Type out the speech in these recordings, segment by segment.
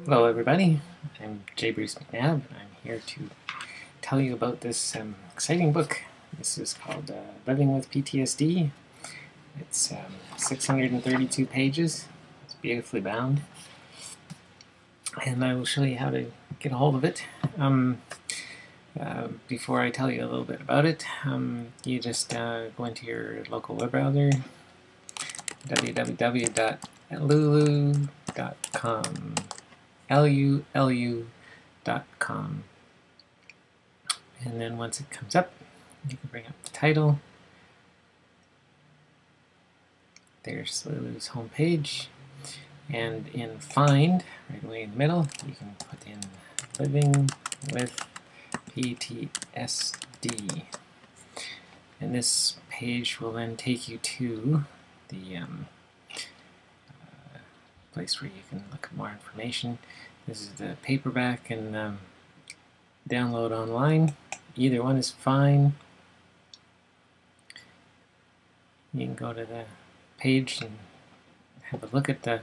Hello everybody, I'm J. Bruce McNabb, and I'm here to tell you about this exciting book. This is called Living with PTSD. It's 632 pages, it's beautifully bound, and I will show you how to get a hold of it. Before I tell you a little bit about it, you just go into your local web browser, www.lulu.com. lulu.com, and then once it comes up, you can bring up the title. There's Lulu's homepage, and in Find, right away in the middle, you can put in Living with PTSD, and this page will then take you to the place where you can look at more information. This is the paperback and download online. Either one is fine. You can go to the page and have a look at the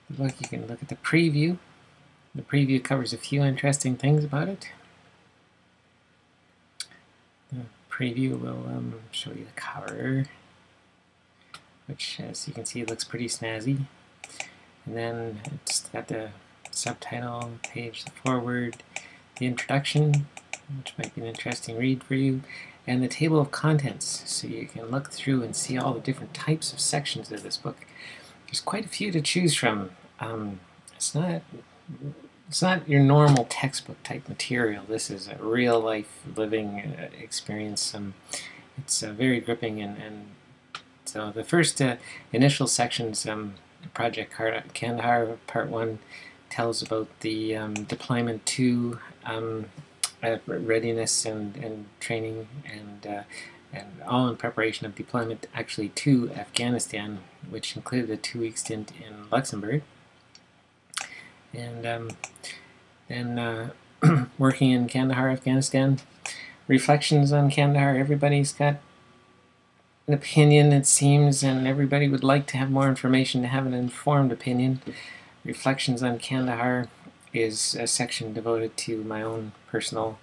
book. You can look at the preview. The preview covers a few interesting things about it. The preview will show you the cover, which, as you can see, looks pretty snazzy. And then it's got the subtitle page, the foreword, the introduction, which might be an interesting read for you, and the table of contents, so you can look through and see all the different types of sections of this book. There's quite a few to choose from. It's not your normal textbook type material. This is a real life living experience. It's very gripping, and so the first initial sections, Project Kandahar Part 1, tells about the deployment to readiness and training, and all in preparation of deployment actually to Afghanistan, which included a 2-week stint in Luxembourg. And then working in Kandahar, Afghanistan. Reflections on Kandahar. Everybody's got an opinion, it seems, and everybody would like to have more information to have an informed opinion. Reflections on Kandahar is a section devoted to my own personal.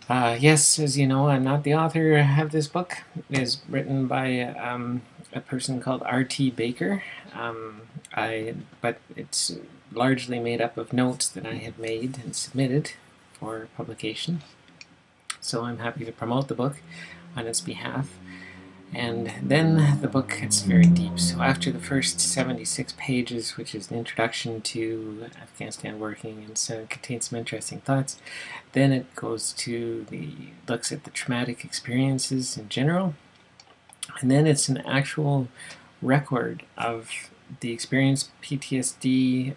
Yes, as you know, I'm not the author of this book. It is written by a person called R.T. Baker, but it's largely made up of notes that I have made and submitted for publication. So I'm happy to promote the book on its behalf. And then the book gets very deep. So after the first 76 pages, which is an introduction to Afghanistan working, and so it contains some interesting thoughts, then it goes to looks at the traumatic experiences in general, and then it's an actual record of the experience, PTSD.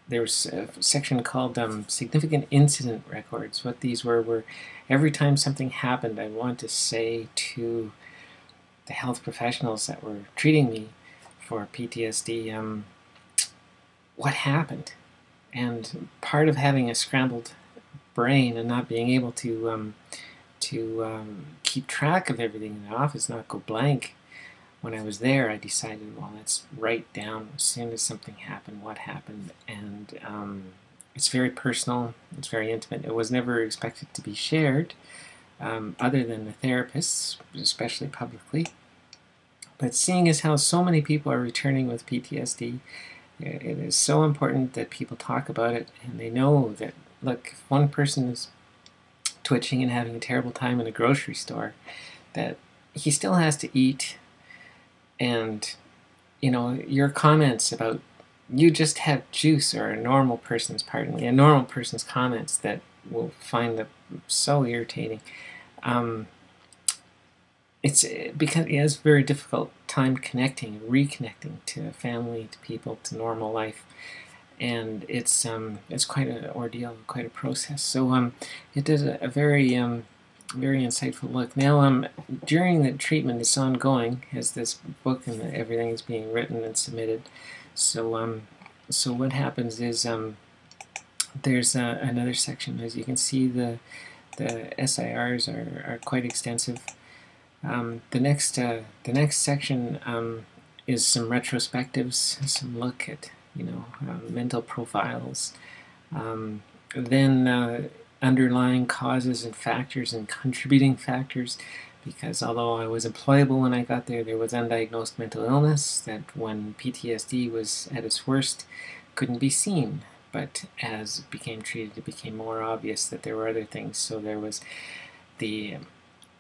There's a section called Significant Incident Records. What these were every time something happened, I want to say to the health professionals that were treating me for PTSD, what happened? And part of having a scrambled brain and not being able to keep track of everything in the office, not go blank, when I was there, I decided, well, let's write down as soon as something happened, what happened. And it's very personal, it's very intimate. It was never expected to be shared, other than the therapists, especially publicly. But seeing as how so many people are returning with PTSD, it is so important that people talk about it, and they know that, look, if one person is twitching and having a terrible time in a grocery store, that he still has to eat. And, you know, your comments about you just had juice, or a normal person's comments that will find that so irritating. It's because it has a very difficult time reconnecting to family, to people, to normal life, and it's quite an ordeal, quite a process. So it does a very very insightful look. Now, during the treatment, it's ongoing as this book and everything is being written and submitted. So so what happens is there's another section. As you can see, the SIRs are quite extensive. The next section is some retrospectives, some look at mental profiles. Then underlying causes and factors and contributing factors, because although I was employable when I got there, there was undiagnosed mental illness that, when PTSD was at its worst, couldn't be seen. But as it became treated, it became more obvious that there were other things. So there was the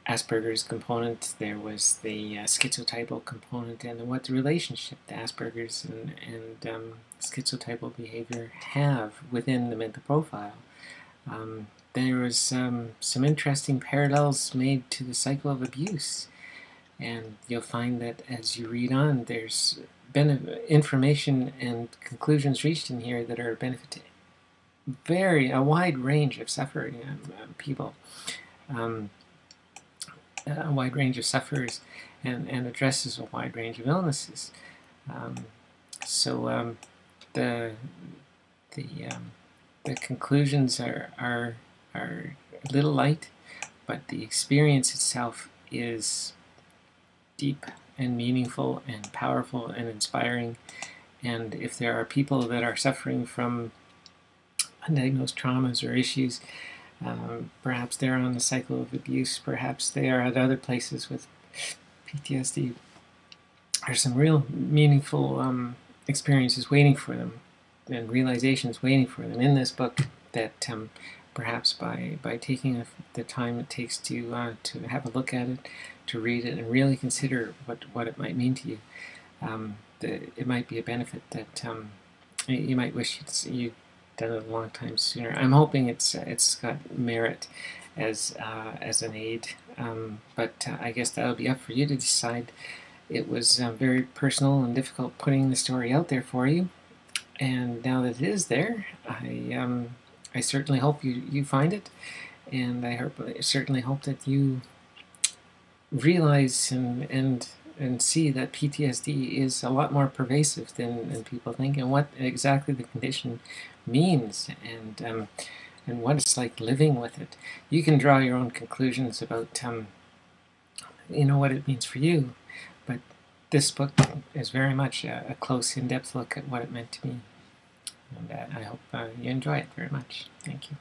Asperger's component, there was the schizotypal component, and what relationship the Asperger's and schizotypal behavior have within the mental profile. There was some interesting parallels made to the cycle of abuse, and you'll find that as you read on, there's information and conclusions reached in here that are a benefit to a wide range of suffering people, a wide range of sufferers, and addresses a wide range of illnesses. So the conclusions are a little light, but the experience itself is deep and meaningful and powerful and inspiring. And if there are people that are suffering from undiagnosed traumas or issues, perhaps they're on the cycle of abuse, perhaps they are at other places with PTSD, there's some real meaningful experiences waiting for them and realizations waiting for them in this book that perhaps by taking the time it takes to have a look at it, to read it, and really consider what it might mean to you, it might be a benefit that you might wish you'd done it a long time sooner. I'm hoping it's got merit as an aid, but I guess that'll be up for you to decide. It was very personal and difficult putting the story out there for you, and now that it is there, I certainly hope you find it, and I certainly hope that you realize and see that PTSD is a lot more pervasive than people think, and what exactly the condition means, and what it's like living with it. You can draw your own conclusions about what it means for you, but this book is very much a close, in-depth look at what it meant to me. And I hope you enjoy it very much. Thank you.